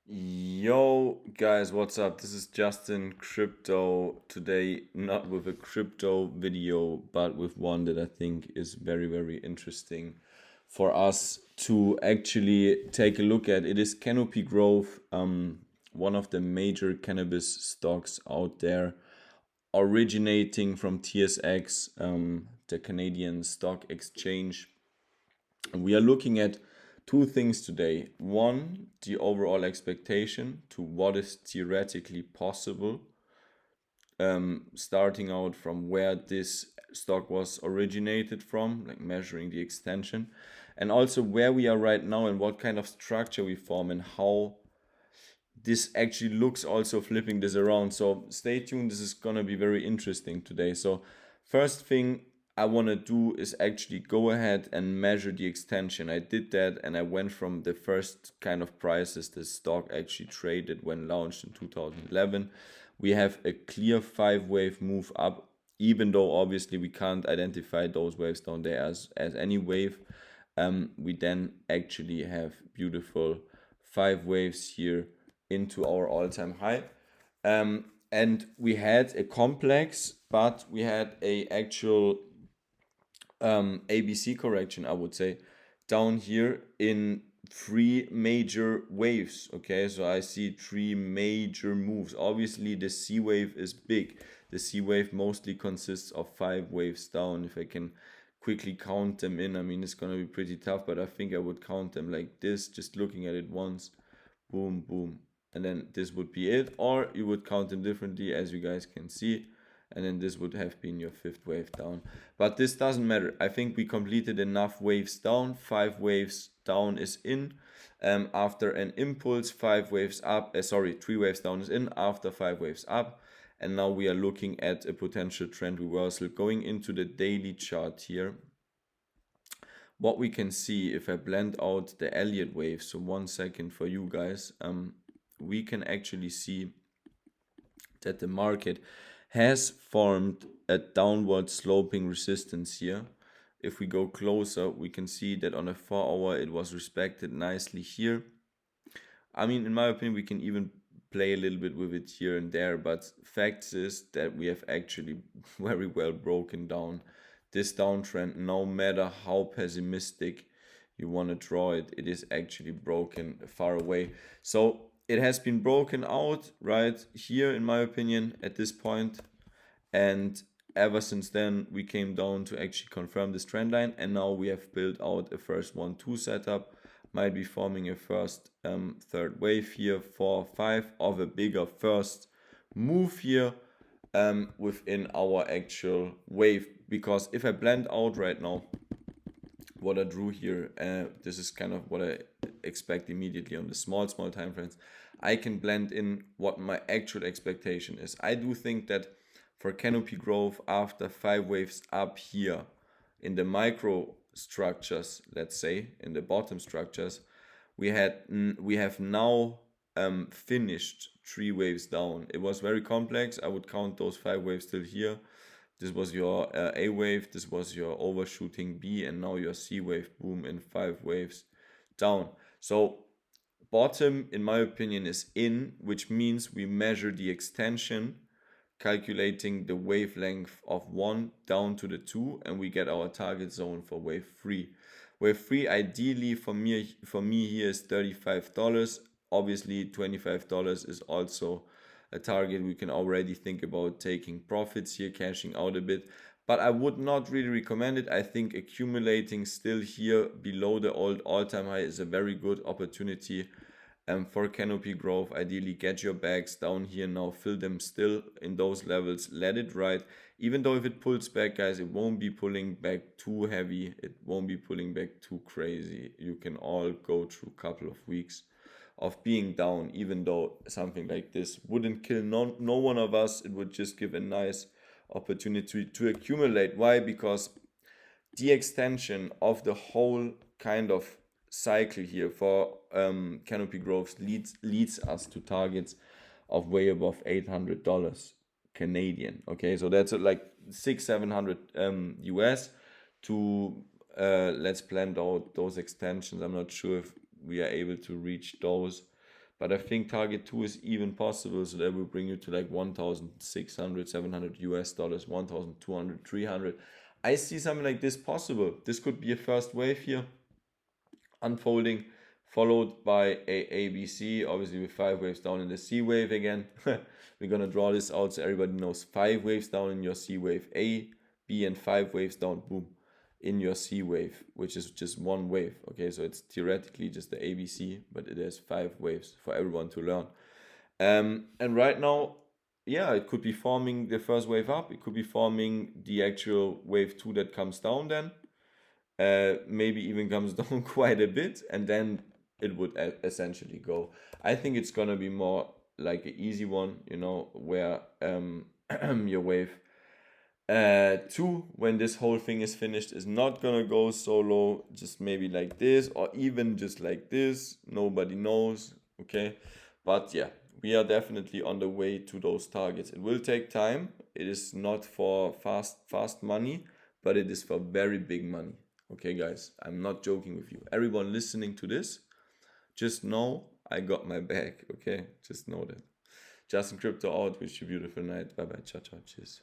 Yo, guys, what's up? This is Justin Crypto. Today, not with a crypto video, but with one that I think is very, very interesting for us to actually take a look at. It is Canopy Growth, one of the major cannabis stocks out there, originating from TSX, the Canadian Stock Exchange. We are looking at two things today. One, the overall expectation to what is theoretically possible, starting out from where this stock was originated from, like measuring the extension, and also where we are right now and what kind of structure we form and how this actually looks also flipping this around. So stay tuned. This is gonna be very interesting today. So first thing I want to do is actually go ahead and measure the extension. I did that and I went from the first kind of prices the stock actually traded when launched in 2011. We have a clear 5 wave move up, even though obviously we can't identify those waves down there as any wave. We then actually have beautiful 5 waves here into our all-time high. And we had a complex, but we had a actual ABC correction, I would say, down here in 3 major waves. Okay, so I see 3 major moves. Obviously, the C wave is big. The C wave mostly consists of 5 waves down. If I can quickly count them in, I mean, it's gonna be pretty tough, but I think I would count them like this, just looking at it once. Boom, boom, and then this would be it. Or you would count them differently, as you guys can see, and then this would have been your 5th wave down. But this doesn't matter. I think we completed enough waves down. 5 waves down is in. After an impulse, 5 waves up, 3 waves down is in after 5 waves up. And now we are looking at a potential trend reversal going into the daily chart here. What we can see if I blend out the Elliott wave, so 1 second for you guys, we can actually see that the market has formed a downward sloping resistance here. If we go closer, we can see that on a 4 hour it was respected nicely here. I mean, in my opinion, we can even play a little bit with it here and there, but facts is that we have actually very well broken down this downtrend. No matter how pessimistic you want to draw it, it is actually broken far away. So it has been broken out right here, in my opinion, at this point. And ever since then, we came down to actually confirm this trend line. And now we have built out a first 1-2 setup. Might be forming a first third wave here, 4, 5 of a bigger first move here within our actual wave. Because if I blend out right now what I drew here, this is kind of what I expect immediately on the small time frames. I can blend in what my actual expectation is. I do think that for Canopy Growth, after 5 waves up here in the micro structures, let's say in the bottom structures, we have now finished 3 waves down. It was very complex. I would count those 5 waves still here. This was your A wave, this was your overshooting B, and now your C wave, boom, in 5 waves down. So bottom, in my opinion, is in, which means we measure the extension, calculating the wavelength of 1 down to the 2, and we get our target zone for wave 3. Wave 3, ideally for me here is $35. Obviously, $25 is also a target. We can already think about taking profits here, cashing out a bit, but I would not really recommend it. I think accumulating still here below the old all-time high is a very good opportunity for Canopy Growth. Ideally, get your bags down here now, fill them still in those levels, let it ride. Even though if it pulls back, guys, it won't be pulling back too heavy, it won't be pulling back too crazy. You can all go through a couple of weeks of being down, even though something like this wouldn't kill no one of us. It would just give a nice opportunity to accumulate. Why? Because the extension of the whole kind of cycle here for Canopy Growth leads us to targets of way above $800 Canadian. Okay, so that's like 600-700 US to let's plan out those extensions. I'm not sure if we are able to reach those, But I think target 2 is even possible, so that will bring you to like 1,600, 700 US dollars, 1,200, 300. I see something like this possible. This could be a first wave here unfolding, followed by a ABC, obviously with 5 waves down in the C wave again. We're gonna draw this out so everybody knows 5 waves down in your C wave A, B, and 5 waves down, boom, in your C wave, which is just one wave. Okay, so it's theoretically just the ABC, but it has 5 waves for everyone to learn. And right now, yeah, it could be forming the first wave up, it could be forming the actual wave 2 that comes down then. Maybe even comes down quite a bit, and then it would essentially go. I think it's gonna be more like an easy one, you know, where your wave 2, when this whole thing is finished, is not gonna go so low, just maybe like this, or even just like this. Nobody knows, okay? But yeah, we are definitely on the way to those targets. It will take time. It is not for fast money, but it is for very big money. Okay, guys, I'm not joking with you. Everyone listening to this, just know I got my back, okay? Just know that. Justin Crypto out. Wish you a beautiful night. Bye bye. Ciao, ciao. Cheers.